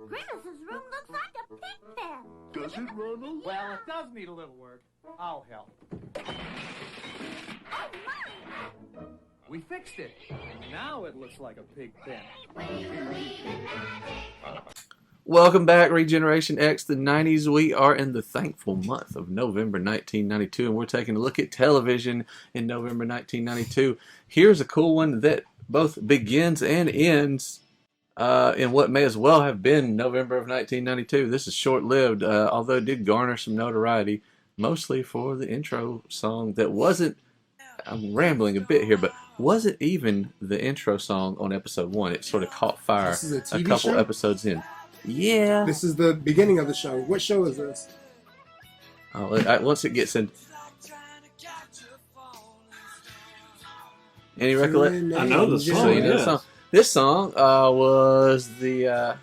Grimace's room looks like a pig pen. Does it, Ronald? Well, it does need a little work. I'll help. Oh, my! We fixed it. Now it looks like a pig pen. Welcome back, Regeneration X, the 90s. We are in the thankful month of November 1992, and we're taking a look at television in November 1992. Here's a cool one that both begins and ends in what may as well have been November of 1992. This is short-lived, although it did garner some notoriety, mostly for the intro song that wasn't, I'm rambling a bit here, but wasn't even the intro song on episode 1. It sort of caught fire This is a TV couple show? episodes in. Yeah. This is the beginning of the show. What show is this? Once it gets in. Any recollection? I know the song, So you know the yes. song. This song was the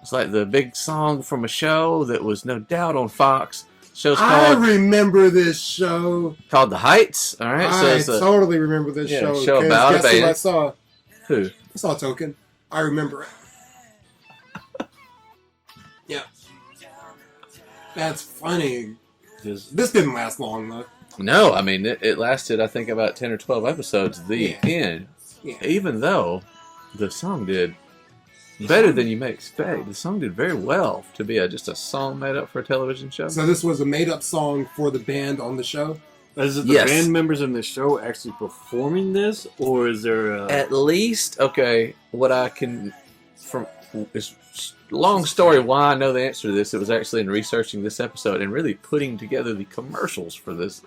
it's like the big song from a show that was no doubt on Fox. Show's I called remember this show. The Heights. All right, so I it's a totally remember this yeah, show. show 'cause about a guess who band. I saw? who? I saw Token. I remember it. Yeah. That's funny. This didn't last long, though. No, I mean it lasted I think about 10 or 12 episodes. The Yeah. end, Yeah. even though the song did better than you may expect. The song did very well to be just a song made up for a television show. So this was a made-up song for the band on the show? Is it the Yes. band members in the show actually performing this, or is there a... At least, okay, what I can, from is long story why I know the answer to this. It was actually in researching this episode and really putting together the commercials for this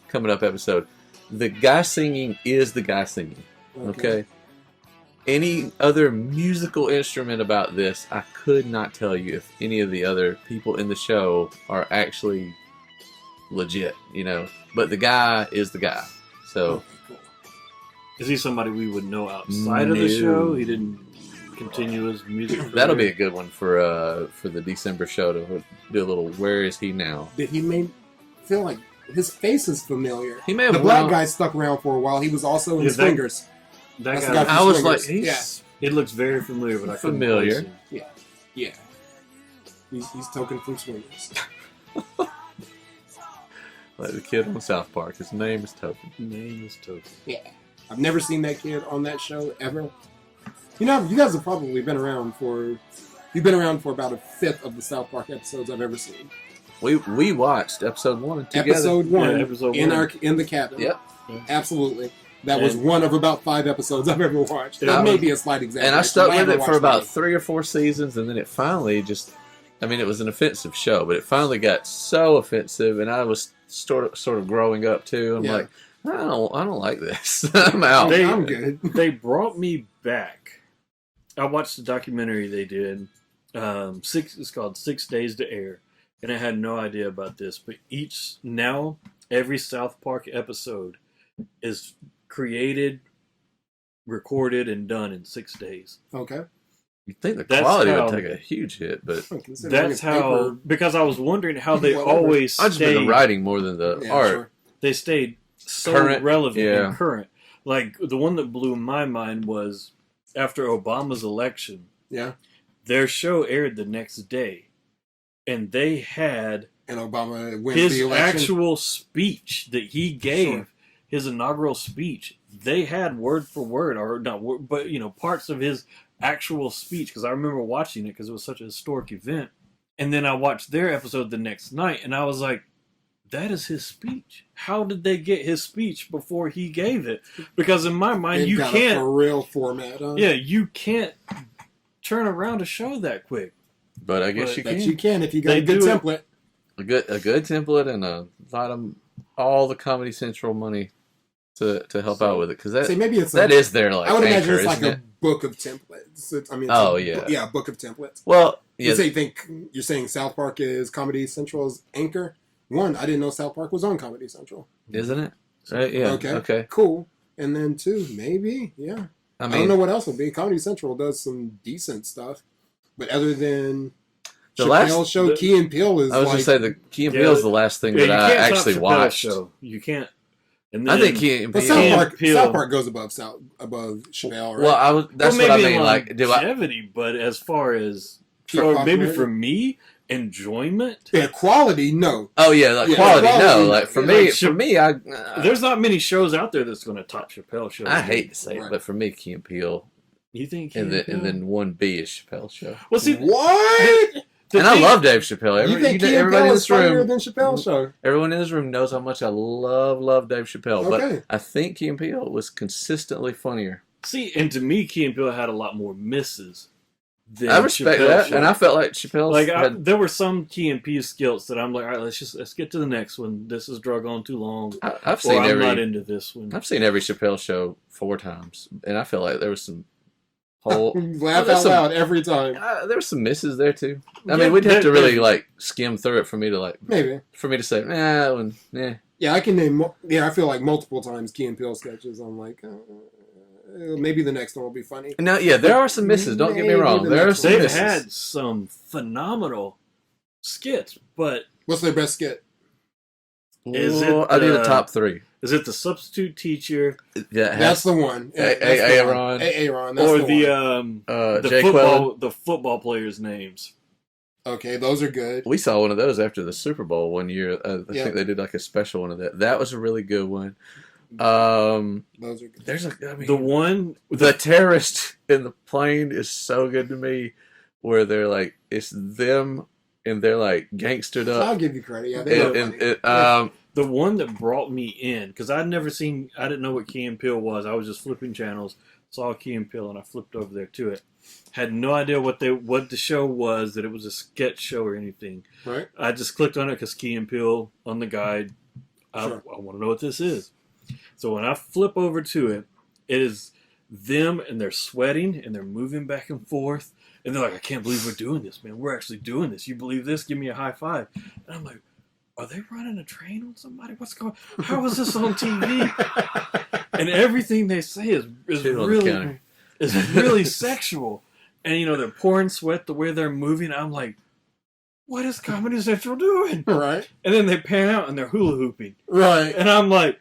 coming up episode. The guy singing is the guy singing. Okay. Any other musical instrument about this, I could not tell you if any of the other people in the show are actually legit, you know. But the guy is the guy. So Okay, cool. Is he somebody we would know outside of the No. show? He didn't continue his music that'll be career? a good one for the December show to do a little Where Is He Now? Did he feel like his face is familiar? He may have The black won- guy stuck around for a while. He was also in Is that- Swingers. That That's guy, the guy I was Swingers. like, he's Yeah. it looks very familiar, but I couldn't Familiar. place him. Yeah. He's Token from Swingers. like the kid on South Park. His name is Token. Name is Token. Yeah. I've never seen that kid on that show ever. You know, you guys have probably been around for... You've been around for about a fifth of the South Park episodes I've ever seen. We watched episode 1 together. Episode 1 Yeah, episode in one. in the cabin. Yep. Absolutely. That was And- one of about 5 episodes I've ever watched. Yeah. That may be a slight exaggeration. And I stuck but with haven't it for watched about many. 3 or 4 seasons, and then it finally just, I mean, it was an offensive show, but it finally got so offensive, and I was sort of growing up too. I'm Yeah. like, I don't like this. I'm out. I'm good. They brought me back. I watched the documentary they did. It's called 6 Days to Air, and I had no idea about this. But every South Park episode is created, recorded, and done in 6 days. Okay. You'd think the That's quality how- would take a huge hit, but Considering That's it's how, paper- because I was wondering how they Whatever. always I just been the stayed. writing more than the Yeah, art. sure. They stayed so Current, relevant yeah. and current. Like the one that blew my mind was after Obama's election. Yeah. Their show aired the next day, and they had And Obama wins his the election. actual speech that he gave, Sure. his inaugural speech. They had word for word, or not, but parts of his actual speech. Because I remember watching it because it was such a historic event. And then I watched their episode the next night, and I was like, "That is his speech. How did they get his speech before he gave it?" Because in my mind, They've you got can't. a for real format. Huh? Yeah, you can't turn around a show that quick. But I guess But you Bet can. you can if you got They a good do it. template. A good template and a lot of all the Comedy Central money to help out with it, because See, maybe it's that is their like I would imagine anchor, it's like isn't a it? book of templates. It's Oh, a, yeah. yeah, a book of templates. Well, yeah, You're saying South Park is Comedy Central's anchor? One, I didn't know South Park was on Comedy Central. isn't it? Right? Yeah. Okay. Cool. And then two, maybe, yeah. I I mean, don't know what else would be. Comedy Central does some decent stuff, but other than The Chappelle last- show, Key and Peele is I was like just say the Key and Yeah, Peele is the last thing Yeah, that you I can't top actually Chappelle's watched. Show. You can't. And I then, think Key and But Peele. South Park goes above Chappelle, right? Well, that's well, what I maybe mean. Like, do I? longevity, but as far as Pure or maybe popularity? for me, enjoyment. Yeah, quality, no. Oh yeah, like Yeah, quality. quality, No, like for like, me, There's not many shows out there that's going to top Chappelle show. I hate to say it, Right. but for me, Key and Peele, You think? and then 1B is Chappelle's show. Well, see, What? And I love Dave Chappelle. You think Key and Everybody Peele in is this funnier room, than Chappelle's show? everyone in this room knows how much I love Dave Chappelle. Okay. But I think Key and Peele was consistently funnier. See, and to me, Key and Peele had a lot more misses. Than I respect Chappelle's that, show. and I felt like Chappelle's Like had. there were some Key and Peele skills that I'm like, all right, let's get to the next one. This has drug on too long. I've Or seen I'm not every. into this one. I've seen every Chappelle show 4 times, and I feel like there was some whole. Laugh there's out some- loud every time. There were some misses there too. I Yeah, mean, we'd have to really there- like skim through it for me to say, that one, yeah. Yeah, I can name. Yeah, I feel like multiple times Key and Peele sketches. I'm like, maybe the next one will be funny. No, yeah, there are some misses. Don't get me Maybe wrong. the There are next some one. They've misses. had some phenomenal skits, but What's their best skit? Is Well, it I need the- a top 3. is it the substitute teacher Yeah, That's the one. Yeah, that's the Aaron. one. Aaron. That's or the Jay Quellen. the football players' names? one. Okay, those are good. We saw one of those after the Super Bowl one year. I Yeah. think they did like a special one of that. That was a really good one. Those are good. There's I mean, The one the terrorist in the plane is so good to me, where they're like, it's them and they're like gangstered I'll up. give you credit. Yeah, they are funny. the one that brought me in, because I didn't know what Key and Peele was. I was just flipping channels, saw Key and Peele, and I flipped over there to it. Had no idea what the show was, that it was a sketch show or anything. Right. I just clicked on it because Key and Peele on the guide. Sure. I want to know what this is. So when I flip over to it, it is them and they're sweating and they're moving back and forth. And they're like, I can't believe we're doing this, man. We're actually doing this. You believe this? Give me a high five. And I'm like, are they running a train on somebody? What's going on? How is this on TV? And everything they say is Shit on the counter. really sexual. And, they're pouring sweat the way they're moving. I'm like, what is Comedy Central doing? Right. And then they pan out and they're hula hooping. Right. And I'm like,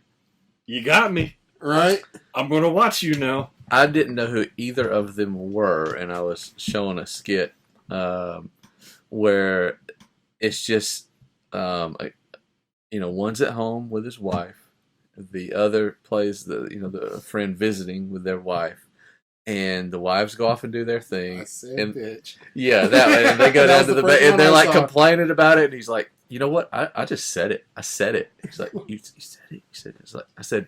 you got me. Right. I'm going to watch you now. I didn't know who either of them were, and I was showing a skit where it's just, one's at home with his wife, the other plays the friend visiting with their wife, and the wives go off and do their thing. I said And bitch. yeah, and they go That down was to the the first bed, and one they're I like saw. complaining about it, and he's like, you know what? I just said it. I said it. He's like, you said it. You said it. It's like, I said,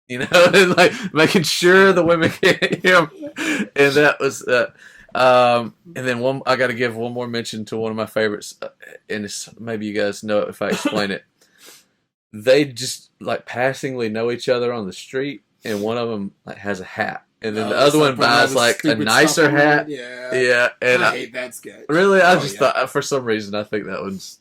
and like making sure the women can't hear him. And that was, and then I got to give one more mention to one of my favorites, and maybe you guys know it if I explain it. They just like passingly know each other on the street, and one of them like has a hat, and then the other one buys like a nicer hat. Yeah. Yeah, and I hate that sketch. really, I Oh, just yeah. thought for some reason I think that one's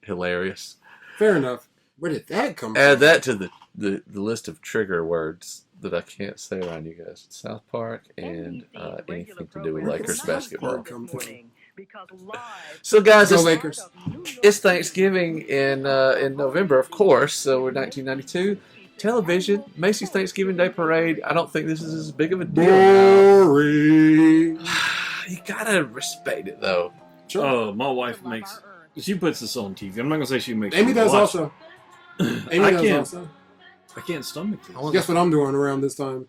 hilarious. Fair enough. Where did that come from? Add that to the list of trigger words that I can't say around you guys. South Park and anything to do with Lakers basketball. So guys, Go Lakers. it's Thanksgiving in November, of course. So we're 1992. Television, Macy's Thanksgiving Day Parade. I don't think this is as big of a deal now. Boring. You gotta respect it though. Sure. Oh, my wife she puts this on TV. I'm not going to say she makes Amy me does watch also. Amy I does can't. also. I can't stomach this. Guess what I'm doing around this time?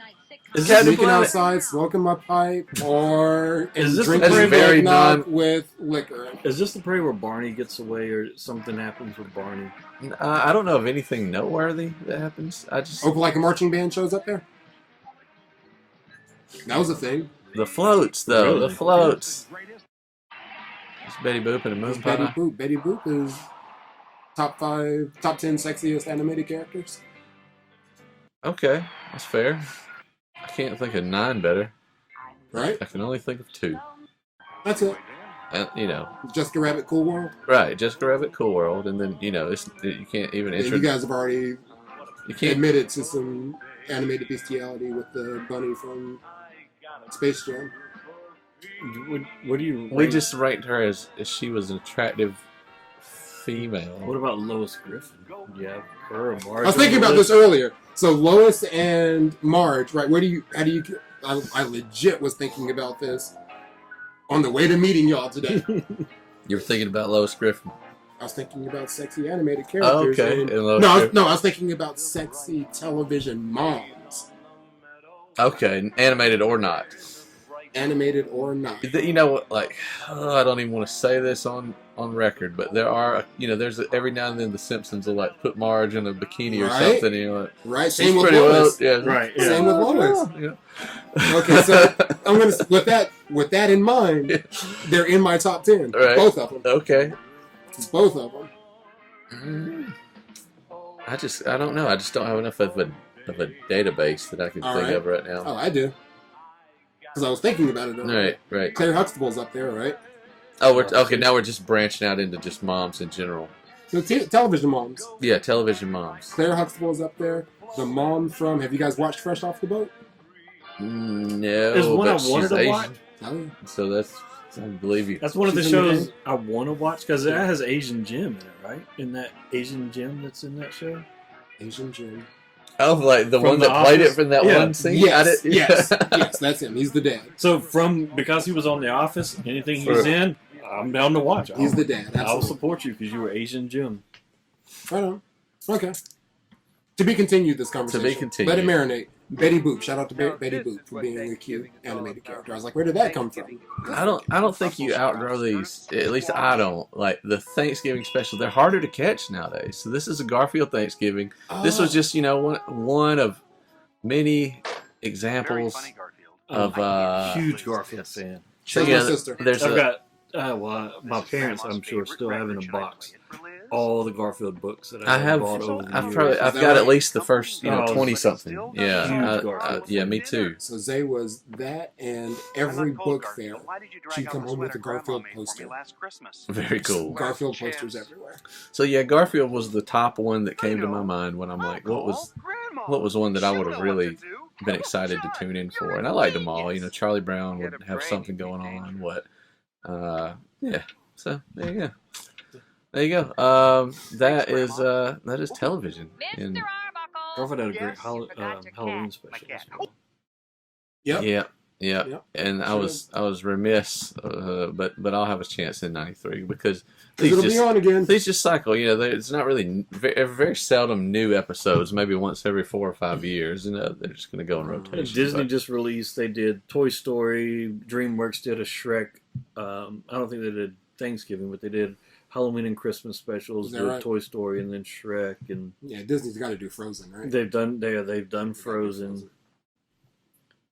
Is Captain this, Sneaking Planet. outside, smoking my pipe, or Is this drinking the very eggnog non- with liquor. is this the parade where Barney gets away or something happens with Barney? I don't know of anything noteworthy that happens. I just Oh, like a marching band shows up there? That was a thing. the floats though. Really? The floats. It's Betty Boop and a moon Betty pie. Boop. Betty Boop is top 10 sexiest animated characters. Okay, that's fair. I can't think of 9 better. Right? I can only think of 2. That's it. And, Jessica Rabbit, Cool World. right, Jessica Rabbit, Cool World, and then you can't even Yeah, you guys have already you can't. admitted to some animated bestiality with the bunny from Space Jam. What do you? We just ranked her as she was an attractive female. What about Lois Griffin? Yeah, her or Marge. I was thinking about this earlier. So Lois and Marge, right? I legit was thinking about this on the way to meeting y'all today. You were thinking about Lois Griffin. I was thinking about sexy animated characters. Oh, okay. No, I was thinking about sexy television moms. Okay, animated or not. Animated or not. You know what? Like, I don't even want to say this on record, but there are, there's every now and then the Simpsons will like put Marge in a bikini or something. And you're like, right. She's Same with pretty Lois. well, yeah. Right. Yeah. Same with Lois. Yeah. Okay, so I'm gonna with that in mind, they're in my top 10. Right. Both of them. Okay. Both of them. I don't know. I just don't have enough of a database that I can think of right now. Oh, I do. Because I was thinking about it earlier. Right. Claire Huxtable's up there, right? Oh, okay. Now we're just branching out into just moms in general. So television moms. Yeah, television moms. Claire Huxtable's up there. The mom from... Have you guys watched Fresh Off the Boat? No, There's one I but wanted she's to Asian. watch. Oh, yeah. So that's... I believe you. That's one of the She's in the shows game? I want to watch because it has Asian Jim in it, right? In that Asian Jim that's in that show. Asian Jim. Oh, like the From one The that played it Office? from that Yeah. one scene? Yes, yes, that's him. He's the dad. So because he was on The Office, anything he's in, I'm down to watch. He's the dad. I'll Absolutely. support you because you were Asian Jim. Right on. Okay. To be continued, this conversation. To be continued. Let it marinate. Betty Boop. Shout out to Betty Boop for being a cute animated character. I was like, where did that come from? I don't think you outgrow these. At least I don't. Like the Thanksgiving special, they're harder to catch nowadays. So this is a Garfield Thanksgiving. This was just one of many examples of Huge Garfield fan. She's my sister. There's I've got my parents, I'm sure, still have in a box all the Garfield books that I've bought over the years. I've got at least the first 20 something. Huge Yeah, Garfield yeah, fan. me too. So Zay was that, and every book fair, she'd come home with a Garfield poster. Very cool. Garfield posters everywhere. So yeah, Garfield was the top one that came to my mind when I'm like, what was one that I would have really been excited to tune in for? And I liked them all. Charlie Brown would have something going on. Yeah. So there you go. There you go. That is television. And Garfield had a great Halloween special as well. Yep. Yeah. And I was remiss, but I'll have a chance in '93 because It'll be on again. these just cycle. It's not really very seldom new episodes. Maybe once every 4 or 5 years, and they're just going to go in rotation. Disney just released. They did Toy Story. DreamWorks did a Shrek. I don't think they did Thanksgiving, but they did Halloween and Christmas specials. Did right? Toy Story and then Shrek, and Yeah, Disney's got to do Frozen, right? they've done Frozen.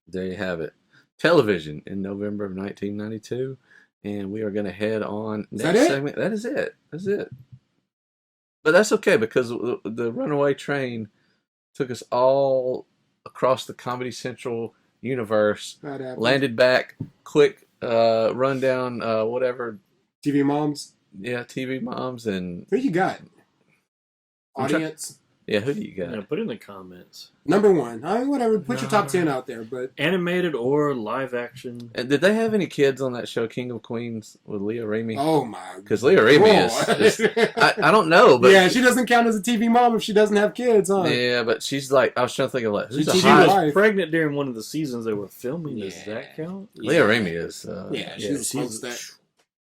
There you have it. Television in November of 1992, and we are going to head on next segment. That is it. That's it. But that's okay because the Runaway Train took us all across the Comedy Central universe. Landed back, quick rundown, whatever. TV moms. Yeah, TV moms and Who you got? Audience. Yeah, who do you got? Yeah, put in the comments. Number one. I mean, whatever. Put your top 10 out there, but Animated or live action. And did they have any kids on that show, King of Queens, with Leah Remini? oh my. Because Leah Remini is I don't know, but yeah, she doesn't count as a TV mom if she doesn't have kids, huh? yeah, but she's like, I was trying to think of like, who's She a She hot? was life. pregnant during one of the seasons they were filming. Does Yeah. that count? Leah Remini is. Yeah, she's she's that.